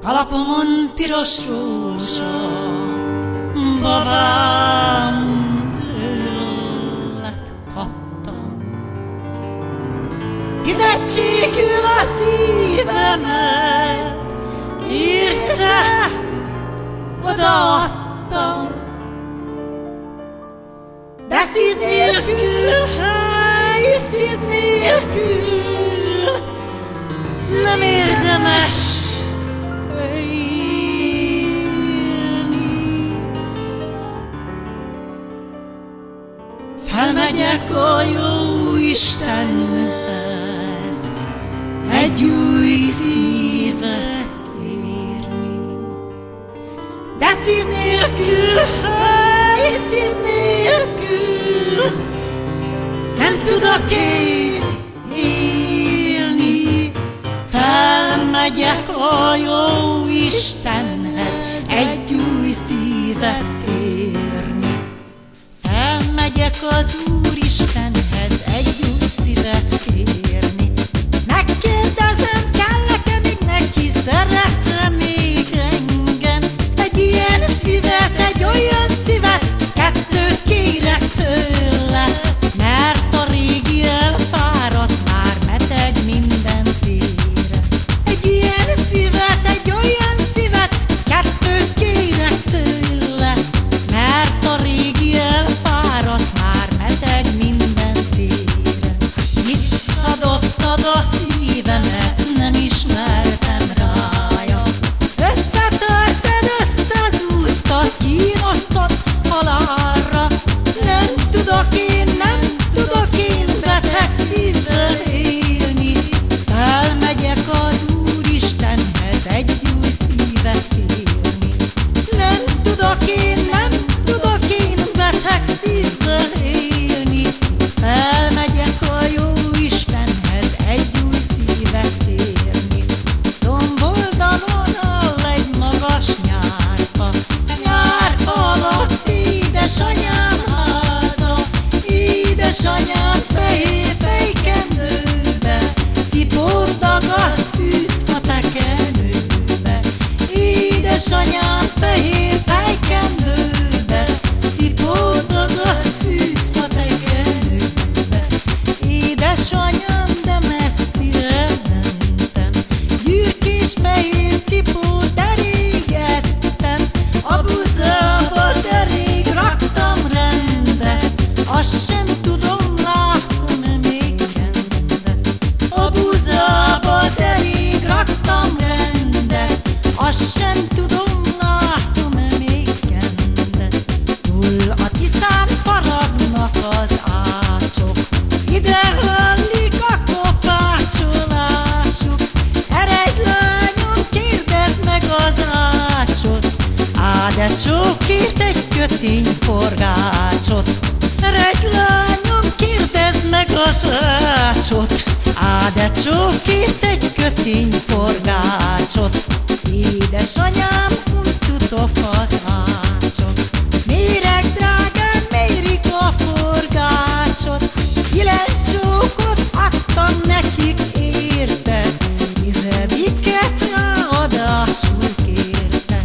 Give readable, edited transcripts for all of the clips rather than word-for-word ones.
Kalapomon piros rózsa, babám, tőled kaptam. Kizettségül a szívemet, érte odaadtam. De szív nélkül, szív nélkül nem érdemes felmegyek a jó Istenhez, egy új szívet kérni. De szív nélkül, szív nélkül nem tudok én élni. Felmegyek a jó Istenhez, egy új szívet kérni. Felmegyek az Úristenhez, egy új szívet kérni. Megkérdezem, kell-e még neki, szeret-e még engem? Egy ilyen szívet, egy olyan szívet, kettőt kérek tőle, mert a régi elfáradt már, beteg minden félre. Egy ilyen szívet, egy olyan szívet, kettőt kérek tőle, mert a régi elfáradt már, beteg minden félre. Visszadobtad a szívemet, nem ismertem rája. Összetörted, összezúztad, kínosztad halálra. Nem tudok én beteg szívvel élni. Felmegyek az Úristenhez, egy új szívet kérni. Nem tudok én beteg szívvel élni. Felmegyek a jó Istenhez, egy új szívet kérni. Domboldalon áll egy magas nyárfa, nyárfa alatt édesanyám háza. Édesanyám fehér fejkenőbe, cipót dagaszt fűzfa tekenőbe. Édesanyám fehér fejkenőbe, cipót dagaszt fűzfa tekenőbe. Édesanyám, de messzire mentem, gyürkés fehér cipót derégettem. A buzába derég raktam rendet, azt sem tudom, látom-e még rendet. A buzába derég raktam rendet, azt sem tudom, látom-e még rendet. Túl a Tiszán faragnak az ácsok, ide hallik a kopácsolásuk. Eredj lányom, kérdezd meg az ácsot, de csókért egy kötény forgácsot. Eredj lányom, kérdezd meg az ácsot, de csókért egy kötény forgácsot. Édesanyám, uncutok az ácsok, méreg drágán mérik a forgácsot. 9 csókot adtam nekik érte, 10-et ráadásul kérte.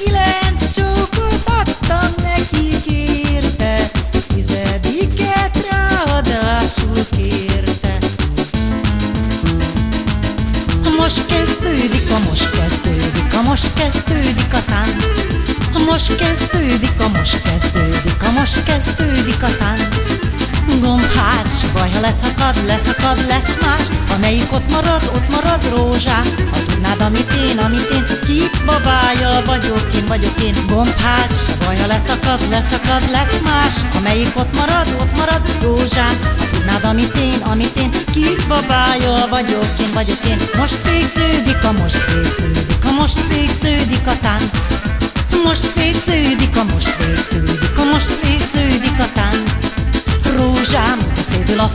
9 csókot adtam nekik érte, 10-et ráadásul kérte. Most kezdődik a tánc. Most kezdődik a tánc. Gombhás, baj, ha leszakad, lesz más. Amelyik ott marad rózsám. Ha tudnád, amit én, ki babája vagyok én. Gombhás, baj, ha leszakad, lesz más. Amelyik ott marad rózsám. Ha tudnád, amit én, ki babája vagyok én. Most végződik a tánc. Most végződik a tánc. Rózsám, szédül a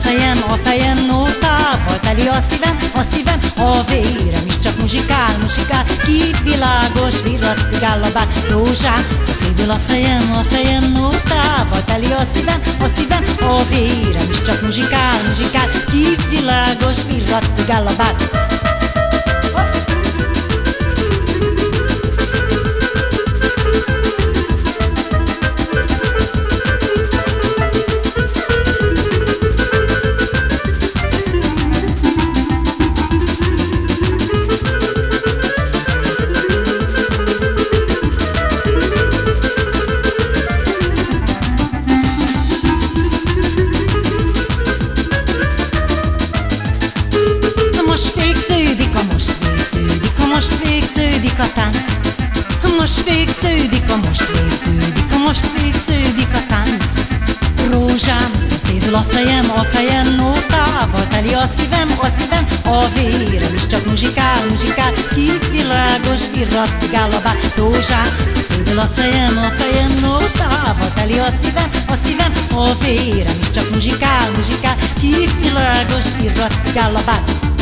fejem nótával teli a szívem, a vérem is csak muzsikál, kivilágos virratigál a bár. Rózsám, szédül a fejem nótával teli a szívem, a vérem is csak muzsikál, kivilágos virratigál a bár. muzsikál, muzsikál, kit világos, virrattigál a bár. Rózsám, szédül a fejem, nótával teli a szívem, a vérem is csak muzsikál, muzsikál, kit világos, virrattigál a bár.